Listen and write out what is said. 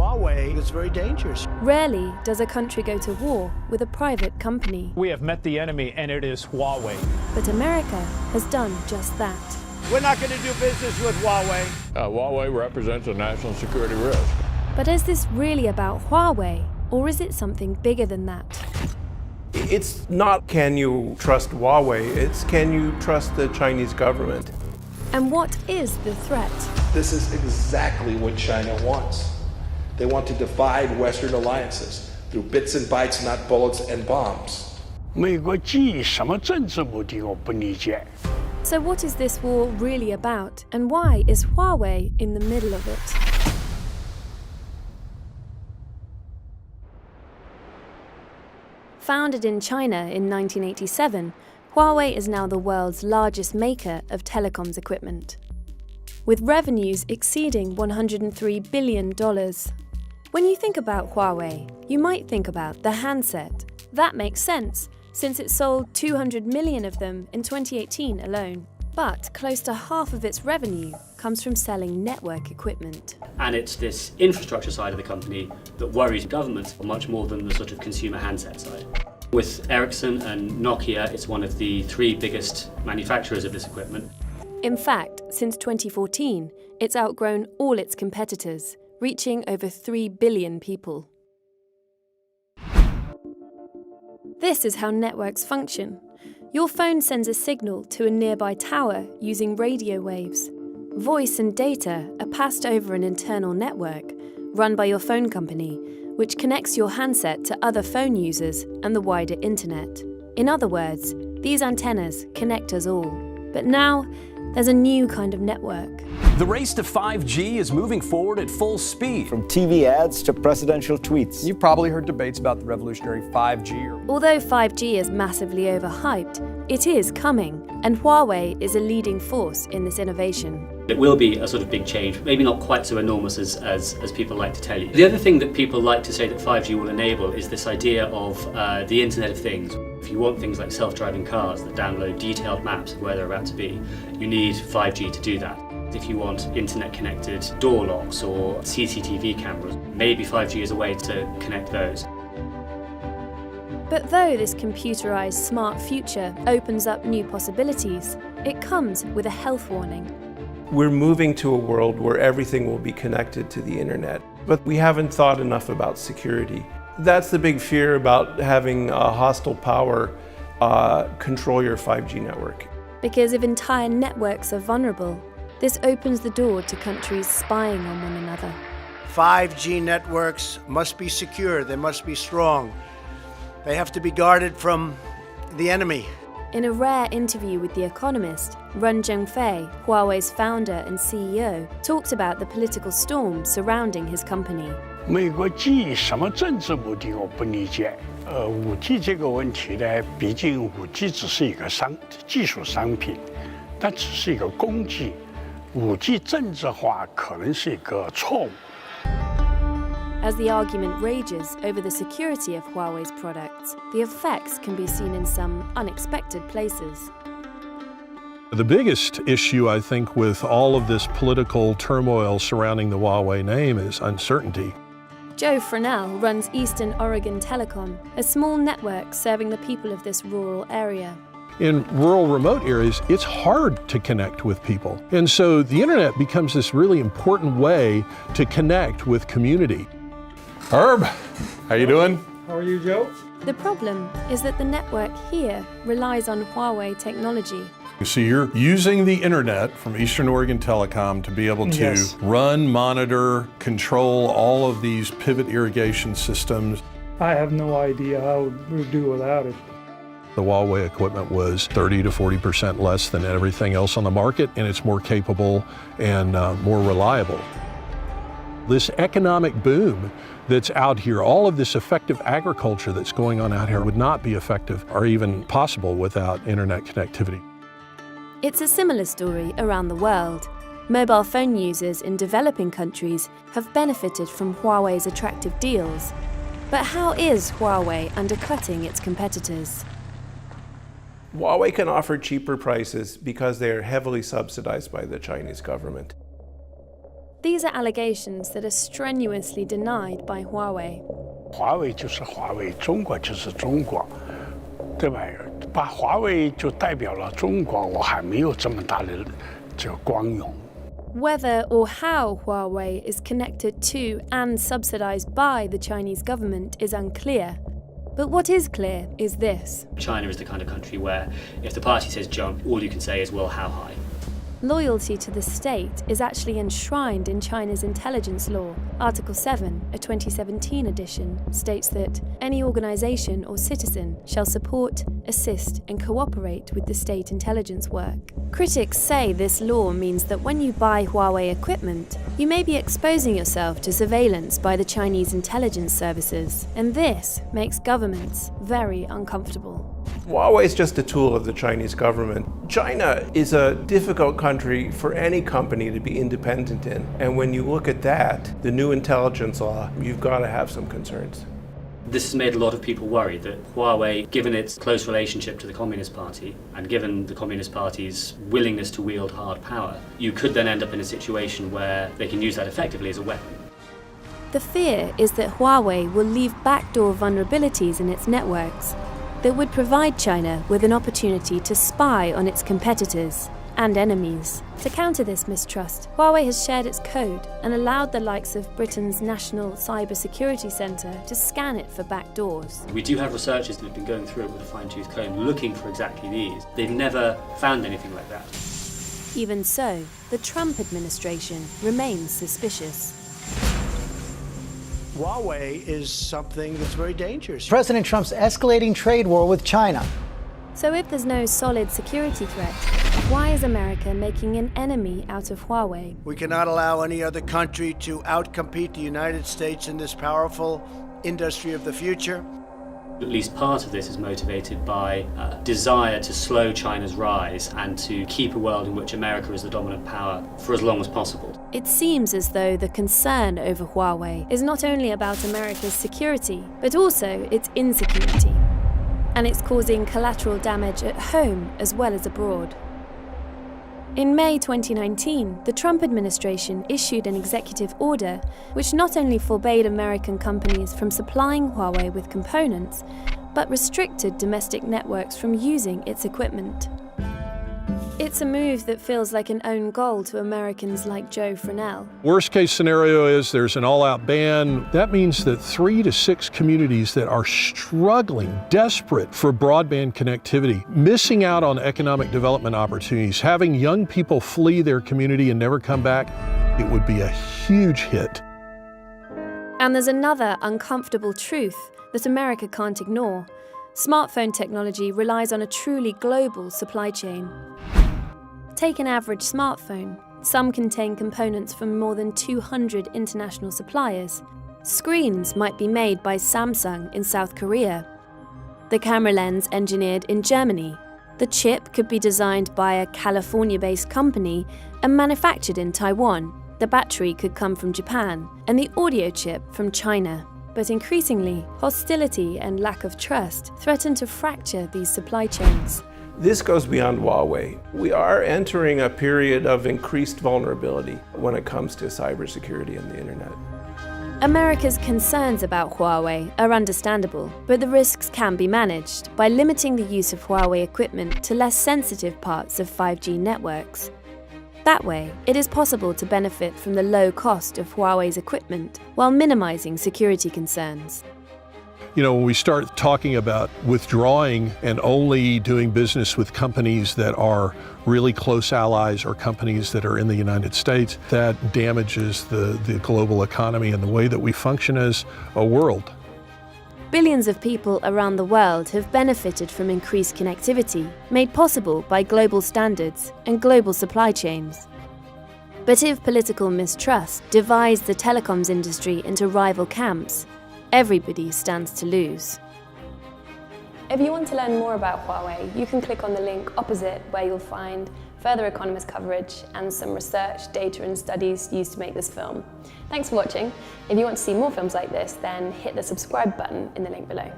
Huawei is very dangerous. Rarely does a country go to war with a private company. We have met the enemy, and it is Huawei. But America has done just that. We're not going to do business with Huawei. Huawei represents a national security risk. But is this really about Huawei, or is it something bigger than that? It's not can you trust Huawei, it's can you trust the Chinese government. And what is the threat? This is exactly what China wants. They want to divide Western alliances through bits and bytes, not bullets and bombs. 美国基于什么政治目的我不理解。 So what is this war really about, and why is Huawei in the middle of it? Founded in China in 1987, Huawei is now the world's largest maker of telecoms equipment, with revenues exceeding $103 billion. When you think about Huawei, you might think about the handset. That makes sense, since it sold 200 million of them in 2018 alone. But close to half of its revenue comes from selling network equipment. And it's this infrastructure side of the company that worries governments much more than the sort of consumer handset side. With Ericsson and Nokia, it's one of the 3 biggest manufacturers of this equipment. In fact, since 2014, it's outgrown all its competitors, reaching over 3 billion people. This is how networks function. Your phone sends a signal to a nearby tower using radio waves. Voice and data are passed over an internal network run by your phone company, which connects your handset to other phone users and the wider internet. In other words, these antennas connect us all. But now, there's a new kind of network. The race to 5G is moving forward at full speed. From TV ads to presidential tweets. You've probably heard debates about the revolutionary 5G. Although 5G is massively overhyped, it is coming, and Huawei is a leading force in this innovation. It will be a sort of big change, maybe not quite so enormous as people like to tell you. The other thing that people like to say that 5G will enable is this idea of the Internet of Things. If you want things like self-driving cars that download detailed maps of where they're about to be, you need 5G to do that. If you want internet-connected door locks or CCTV cameras, maybe 5G is a way to connect those. But though this computerized smart future opens up new possibilities, it comes with a health warning. We're moving to a world where everything will be connected to the internet, but we haven't thought enough about security. That's the big fear about having a hostile power control your 5G network. Because if entire networks are vulnerable, this opens the door to countries spying on one another. 5G networks must be secure, they must be strong. They have to be guarded from the enemy. In a rare interview with The Economist, Ren Zhengfei, Huawei's founder and CEO, talks about the political storm surrounding his company. 美国基于什么政治目的我不理解。5G 这个问题呢，毕竟5G 只是一个技术商品，它只是一个工具。5G 政治化可能是一个错误。As the argument rages over the security of Huawei's products, the effects can be seen in some unexpected places. The biggest issue, I think, with all of this political turmoil surrounding the Huawei name is uncertainty. Joe Fresnel runs Eastern Oregon Telecom, a small network serving the people of this rural area. In rural, remote areas, it's hard to connect with people. And so the internet becomes this really important way to connect with community. Herb, how you doing? How are you, Joe? The problem is that the network here relies on Huawei technology. So you're using the internet from Eastern Oregon Telecom to be able to run, monitor, control all of these pivot irrigation systems. I have no idea how we'll do without it. The Huawei equipment was 30 to 40% less than everything else on the market, and it's more capable and more reliable. This economic boom that's out here, all of this effective agriculture that's going on out here would not be effective or even possible without internet connectivity. It's a similar story around the world. Mobile phone users in developing countries have benefited from Huawei's attractive deals. But how is Huawei undercutting its competitors? Huawei can offer cheaper prices because they are heavily subsidized by the Chinese government. These are allegations that are strenuously denied by Huawei. 华为就是华为，中国就是中国，对吧？把华为就代表了中国，我还没有这么大的这个光荣。 Whether or how Huawei is connected to and subsidized by the Chinese government is unclear. But what is clear is this. China is the kind of country where if the party says jump, all you can say is, well, how high? Loyalty to the state is actually enshrined in China's intelligence law. Article 7, a 2017 edition, states that any organization or citizen shall support, assist, and cooperate with the state intelligence work. Critics say this law means that when you buy Huawei equipment, you may be exposing yourself to surveillance by the Chinese intelligence services, and this makes governments very uncomfortable. Huawei is just a tool of the Chinese government. China is a difficult country for any company to be independent in. And when you look at that, the new intelligence law, you've got to have some concerns. This has made a lot of people worried that Huawei, given its close relationship to the Communist Party and given the Communist Party's willingness to wield hard power, you could then end up in a situation where they can use that effectively as a weapon. The fear is that Huawei will leave backdoor vulnerabilities in its networks that would provide China with an opportunity to spy on its competitors and enemies. To counter this mistrust, Huawei has shared its code and allowed the likes of Britain's National Cybersecurity Centre to scan it for backdoors. We do have researchers that have been going through it with a fine-tooth comb looking for exactly these. They've never found anything like that. Even so, the Trump administration remains suspicious. Huawei is something that's very dangerous. President Trump's escalating trade war with China. So if there's no solid security threat, why is America making an enemy out of Huawei? We cannot allow any other country to outcompete the United States in this powerful industry of the future. At least part of this is motivated by a desire to slow China's rise and to keep a world in which America is the dominant power for as long as possible. It seems as though the concern over Huawei is not only about America's security, but also its insecurity. And it's causing collateral damage at home as well as abroad. In May 2019, the Trump administration issued an executive order which not only forbade American companies from supplying Huawei with components, but restricted domestic networks from using its equipment. It's a move that feels like an own goal to Americans like Joe Fresnel. Worst case scenario is there's an all-out ban. That means that 3 to 6 communities that are struggling, desperate for broadband connectivity, missing out on economic development opportunities, having young people flee their community and never come back, it would be a huge hit. And there's another uncomfortable truth that America can't ignore. Smartphone technology relies on a truly global supply chain. Take an average smartphone. Some contain components from more than 200 international suppliers. Screens might be made by Samsung in South Korea. The camera lens engineered in Germany. The chip could be designed by a California-based company and manufactured in Taiwan. The battery could come from Japan, and the audio chip from China. But increasingly, hostility and lack of trust threaten to fracture these supply chains. This goes beyond Huawei. We are entering a period of increased vulnerability when it comes to cybersecurity and the internet. America's concerns about Huawei are understandable, but the risks can be managed by limiting the use of Huawei equipment to less sensitive parts of 5G networks. That way, it is possible to benefit from the low cost of Huawei's equipment while minimizing security concerns. You know, when we start talking about withdrawing and only doing business with companies that are really close allies or companies that are in the United States, that damages the global economy and the way that we function as a world. Billions of people around the world have benefited from increased connectivity, made possible by global standards and global supply chains. But if political mistrust divides the telecoms industry into rival camps, everybody stands to lose. If you want to learn more about Huawei, you can click on the link opposite where you'll find further Economist coverage and some research, data and studies used to make this film. Thanks for watching. If you want to see more films like this, then hit the subscribe button in the link below.